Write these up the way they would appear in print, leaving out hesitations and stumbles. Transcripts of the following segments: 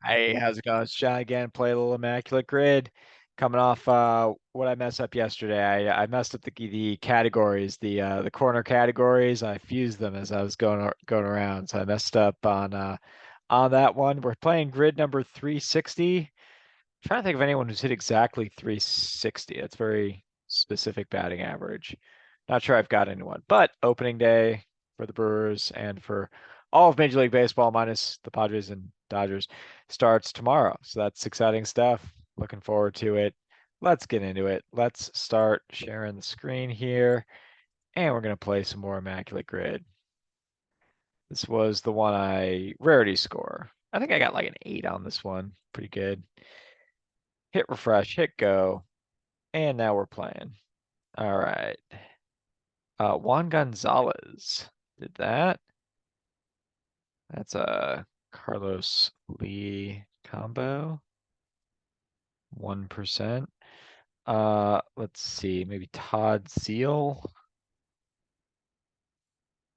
Hey, how's it going? It's John again. Play a little Immaculate Grid. Coming off what I messed up yesterday. I messed up the categories, the corner categories. I fused them as I was going around. So I messed up on that one. We're playing grid number 360. Trying to think of anyone who's hit exactly 360. That's very specific batting average. Not sure I've got anyone, but opening day for the Brewers and for all of Major League Baseball minus the Padres and Dodgers starts tomorrow. So that's exciting stuff. Looking forward to it. Let's get into it. Let's start sharing the screen here, and we're going to play some more Immaculate Grid. This was the one Rarity score. I think I got like an 8 on this one. Pretty good. Hit refresh, hit go, and now we're playing. All right. Juan Gonzalez did that. That's a Carlos Lee combo. 1%. Let's see, maybe Todd Seal.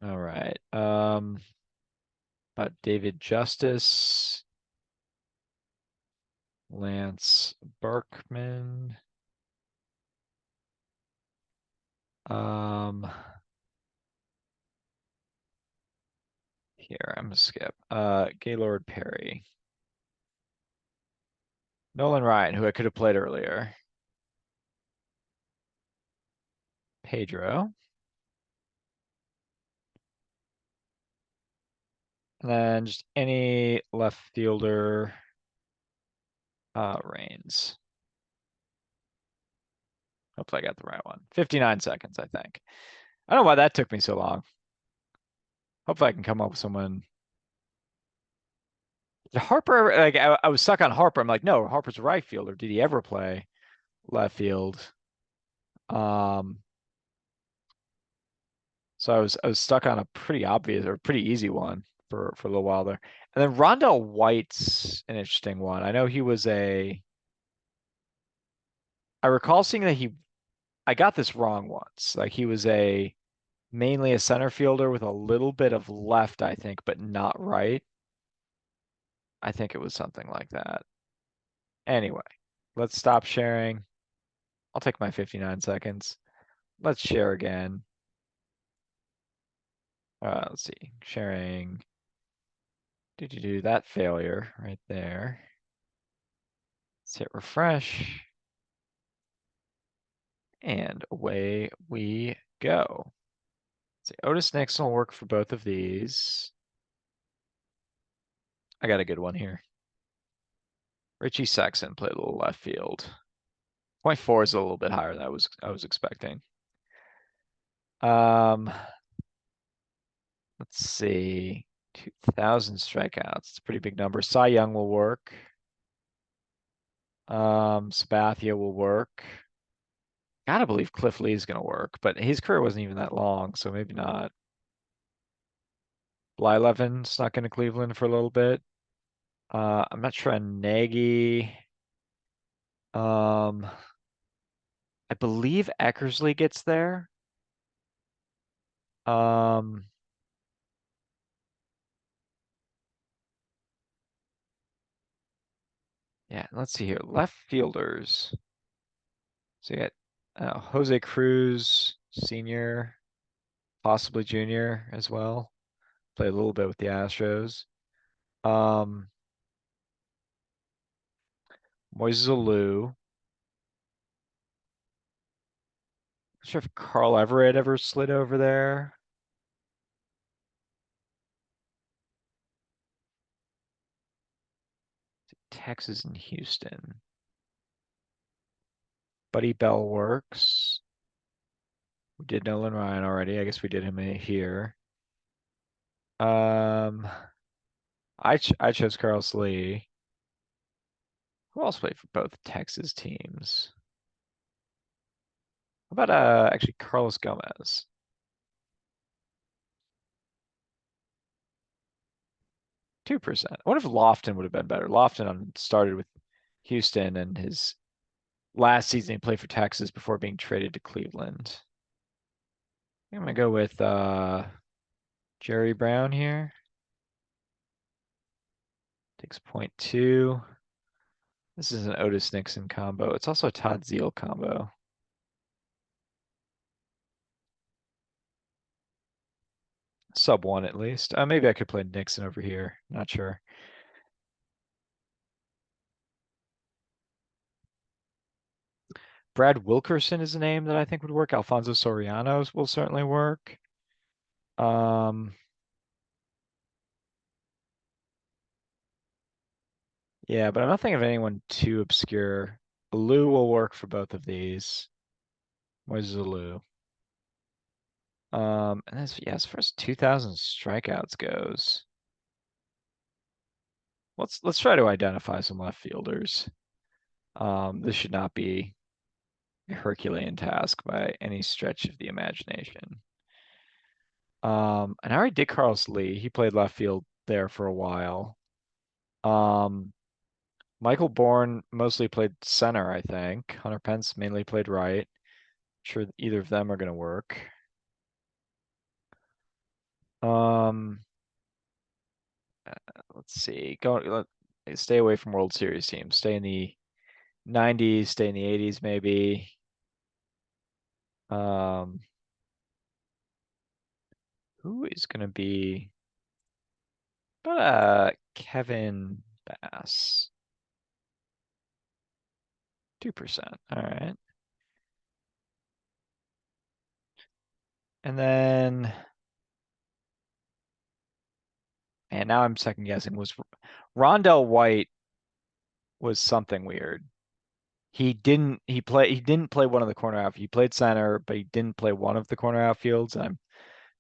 All right. David Justice, Lance Berkman. Here, I'm gonna skip. Gaylord Perry. Nolan Ryan, who I could have played earlier. Pedro. And then just any left fielder, Reigns. Hopefully I got the right one. 59 seconds, I think. I don't know why that took me so long. Hopefully I can come up with someone. Did Harper, like I was stuck on Harper. I'm like, no, Harper's a right fielder. Did he ever play left field? Um, so I was stuck on a pretty obvious or pretty easy one for a little while there. And then Rondell White's an interesting one. I know he was I recall seeing that I got this wrong once. Like he was mainly a center fielder with a little bit of left, I think, but not right. I think it was something like that. Anyway, let's stop sharing. I'll take my 59 seconds. Let's share again. Let's see. Sharing. Do that failure right there. Let's hit refresh. And away we go. Let's see. Otis Nixon will work for both of these. I got a good one here. Richie Sexton played a little left field. Point four is a little bit higher than I was expecting. Um, let's see. 2,000 strikeouts. It's a pretty big number. Cy Young will work. Sabathia will work. Gotta believe Cliff Lee is gonna work, but his career wasn't even that long, so maybe not. Blyleven snuck into Cleveland for a little bit. I'm not sure on Nagy. Um, I believe Eckersley gets there. Um, yeah, let's see here. Left fielders. So you got Jose Cruz, senior, possibly junior as well. Played a little bit with the Astros. Um, Moises Alou. Not sure if Carl Everett ever slid over there. Texas and Houston. Buddy Bell works. We did Nolan Ryan already. I guess we did him here. Um, I chose Carlos Lee. Who else played for both Texas teams? How about actually Carlos Gomez? 2%. I wonder if Lofton would have been better. Lofton started with Houston and his last season he played for Texas before being traded to Cleveland. I'm gonna go with Jerry Brown here. Takes point two. This is an Otis Nixon combo. It's also a Todd Zeal combo. Sub one at least. Maybe I could play Nixon over here. Not sure. Brad Wilkerson is a name that I think would work. Alfonso Soriano's will certainly work. Um, yeah, but I'm not thinking of anyone too obscure. Lou will work for both of these. Where's Lou? And as far as 2000 strikeouts goes, let's try to identify some left fielders. This should not be a Herculean task by any stretch of the imagination. And I already did Carlos Lee. He played left field there for a while. Um, Michael Bourne mostly played center, I think. Hunter Pence mainly played right. Sure, either of them are going to work. Um, let's see. Stay away from World Series teams. Stay in the 90s, stay in the 80s maybe. Um, who is going to be Kevin Bass? 2%. All right. And then, and now I'm second guessing, was Rondell White was something weird. He didn't play one of the corner outfield. He played center, but he didn't play one of the corner outfields. I'm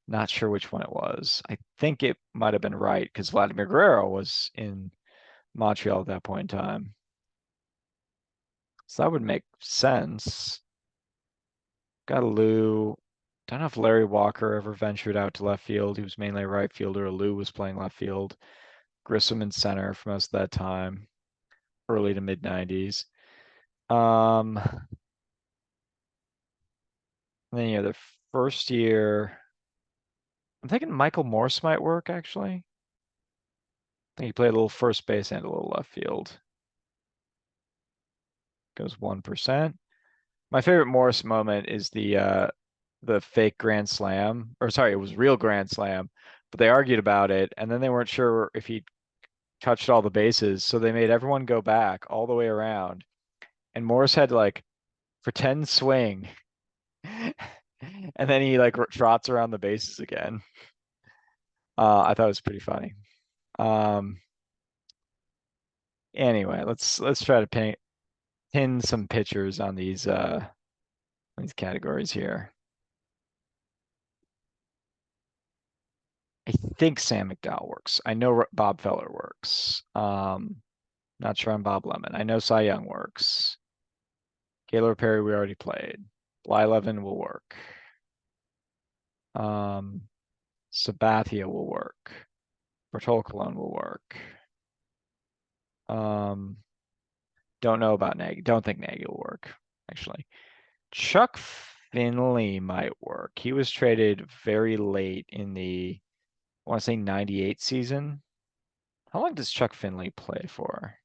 not sure which one it was. I think it might have been right because Vladimir Guerrero was in Montreal at that point in time. So that would make sense. Got Lou. Don't know if Larry Walker ever ventured out to left field. He was mainly a right fielder. Lou was playing left field. Grissom in center for most of that time, early to mid 90s. Um, then the first year, I'm thinking Michael Morse might work actually. I think he played a little first base and a little left field. Goes 1%. My favorite Morse moment is the fake Grand Slam, or sorry, it was real Grand Slam, but they argued about it, and then they weren't sure if he touched all the bases, so they made everyone go back all the way around, and Morse had to like pretend swing, and then he like trots around the bases again. I thought it was pretty funny. Um, anyway, let's try to pin some pictures on these categories here. I think Sam McDowell works. I know Bob Feller works. Not sure on Bob Lemon. I know Cy Young works. Gaylord Perry we already played. Levin will work. Sabathia will work. Bertol Colon will work. Don't know about Nagy. Don't think Nagy will work, actually. Chuck Finley might work. He was traded very late in the, I want to say 98 season. How long does Chuck Finley play for?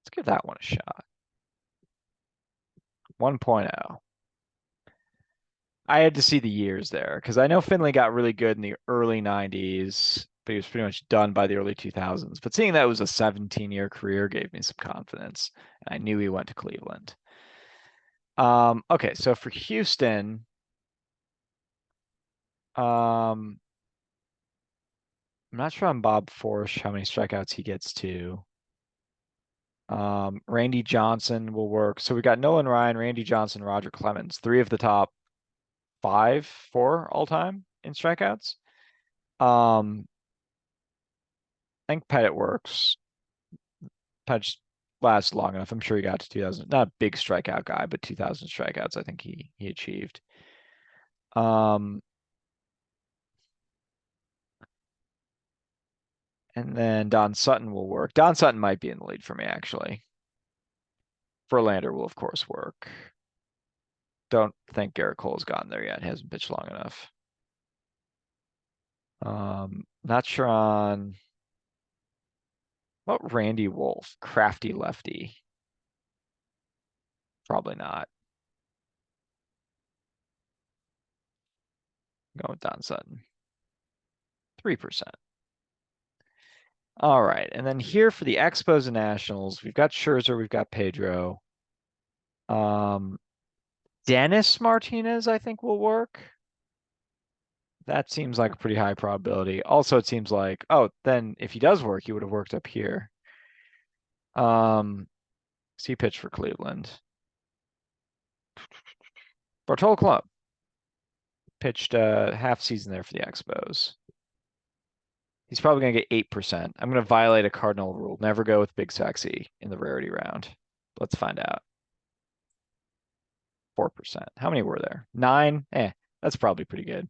Let's give that one a shot. 1.0. I had to see the years there because I know Finley got really good in the early 90s, but he was pretty much done by the early 2000s. But seeing that it was a 17-year career gave me some confidence, and I knew he went to Cleveland. Okay, so for Houston, I'm not sure on Bob Forsch how many strikeouts he gets to. Randy Johnson will work. So we got Nolan Ryan, Randy Johnson, Roger Clemens, three of the top four all time in strikeouts. I think Pettit works. Pettit lasts long enough. I'm sure he got to 2000. Not a big strikeout guy, but 2000 strikeouts. I think he achieved. And then Don Sutton will work. Don Sutton might be in the lead for me actually. Verlander will of course work. Don't think Garrett Cole's gotten there yet. He hasn't pitched long enough. Not sure on what Randy Wolf, crafty lefty. Probably not. Go with Don Sutton. 3%. All right. And then here for the Expos and Nationals, we've got Scherzer, we've got Pedro. Um, Dennis Martinez, I think will work. That seems like a pretty high probability. Also, it seems like, oh, then if he does work, he would have worked up here. He pitched for Cleveland. Bartolo Colon pitched half season there for the Expos. He's probably going to get 8%. I'm going to violate a cardinal rule. Never go with Big Sexy in the rarity round. Let's find out. 4%. How many were there? 9? That's probably pretty good.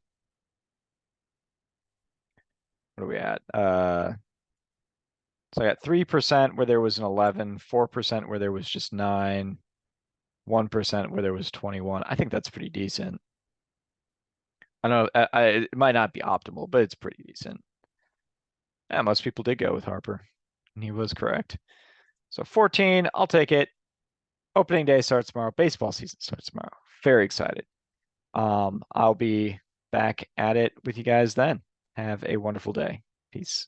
What are we at? So I got 3% where there was an 11, 4% where there was just 9, 1% where there was 21. I think that's pretty decent. I know it might not be optimal, but it's pretty decent. Yeah, most people did go with Harper, and he was correct. So 14, I'll take it. Opening day starts tomorrow. Baseball season starts tomorrow. Very excited. I'll be back at it with you guys then. Have a wonderful day. Peace.